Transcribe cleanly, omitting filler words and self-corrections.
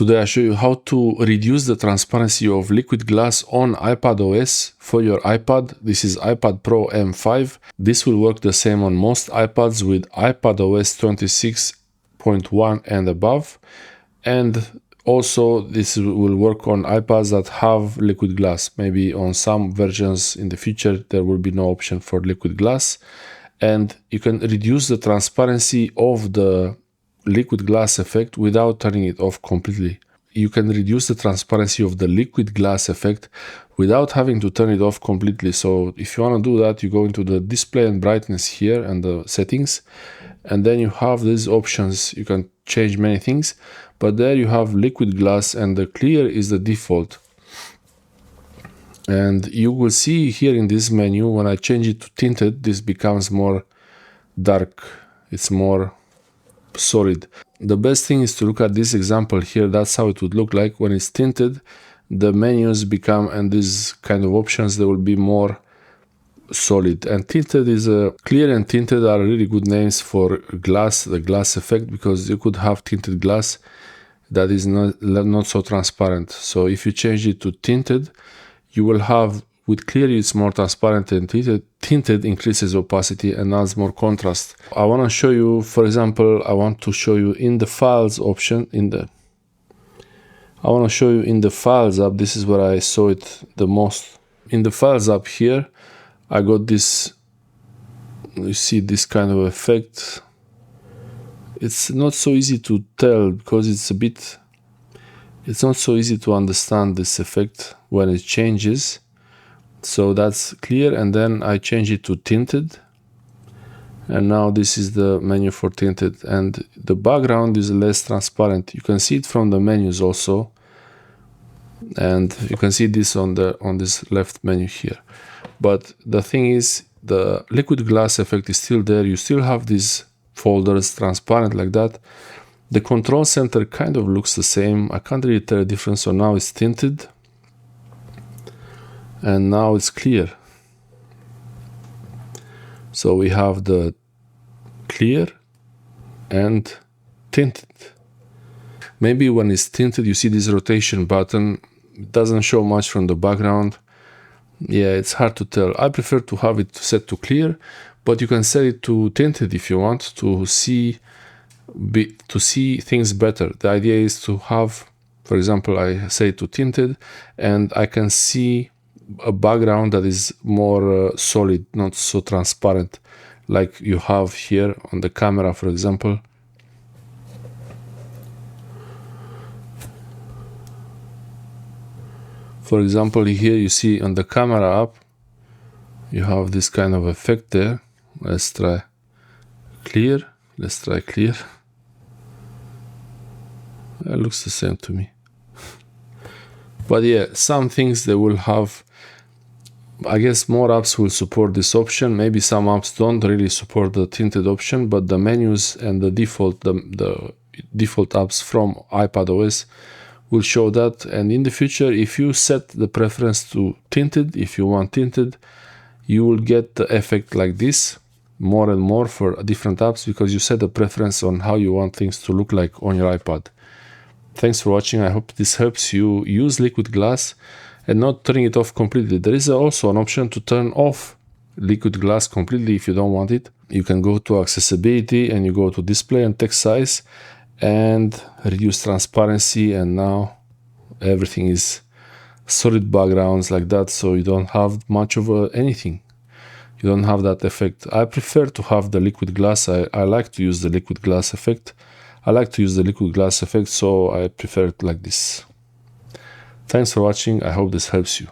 Today I show you how to reduce the transparency of liquid glass on iPadOS for your iPad. This is iPad Pro M5. This will work the same on most iPads with iPadOS 26.1 and above. And also this will work on iPads that have liquid glass. Maybe on some versions in the future there will be no option for liquid glass. And you can reduce the transparency of the liquid glass effect without turning it off completely. You can reduce the transparency of the liquid glass effect without having to turn it off completely. So if you want to do that, you go into the display and brightness here and the settings, and then you have these options. You can change many things, but there you have liquid glass and the clear is the default. And you will see here in this menu, when I change it to tinted, this becomes more dark. It's more solid. The best thing is to look at this example here. That's how it would look like when it's tinted. The menus become, and these kind of options, they will be more solid. And tinted is clear and tinted are really good names for glass, the glass effect, because you could have tinted glass that is not so transparent. So if you change it to tinted, you will have, with clear it's more transparent, and tinted increases opacity and adds more contrast. I want to show you, for example, I want to show you in the files option, I want to show you in the files app. This is where I saw it the most. In the files app here, I got this, you see this kind of effect. It's not so easy to tell because it's not so easy to understand this effect when it changes. So that's clear, and then I change it to tinted, and now this is the menu for tinted, and the background is less transparent. You can see it from the menus also, and you can see this on this left menu here. But the thing is, the liquid glass effect is still there. You still have these folders transparent like that. The control center kind of looks the same. I can't really tell a difference. So now it's tinted, and now it's clear. So we have the clear and tinted. Maybe when it's tinted, you see this rotation button. It doesn't show much from the background. Yeah, it's hard to tell. I prefer to have it set to clear, but you can set it to tinted if you want to see things better. The idea is to have, for example, I say to tinted, and I can see a background that is more solid, not so transparent like you have here on the camera, for example. For example, here you see on the camera app, you have this kind of effect there. Let's try clear. Let's try clear. It looks the same to me. But yeah, some things they will have. I guess more apps will support this option. Maybe some apps don't really support the tinted option, but the menus and the default apps from iPadOS will show that. And in the future, if you set the preference to tinted, if you want tinted, you will get the effect like this more and more for different apps, because you set the preference on how you want things to look like on your iPad. Thanks for watching. I hope this helps you use liquid glass and not turning it off completely. There is also an option to turn off liquid glass completely if you don't want it. You can go to accessibility and you go to display and text size and reduce transparency, and now everything is solid backgrounds like that, so you don't have much of anything. You don't have that effect. I prefer to have the liquid glass. I like to use the liquid glass effect. So I prefer it like this. Thanks for watching. I hope this helps you.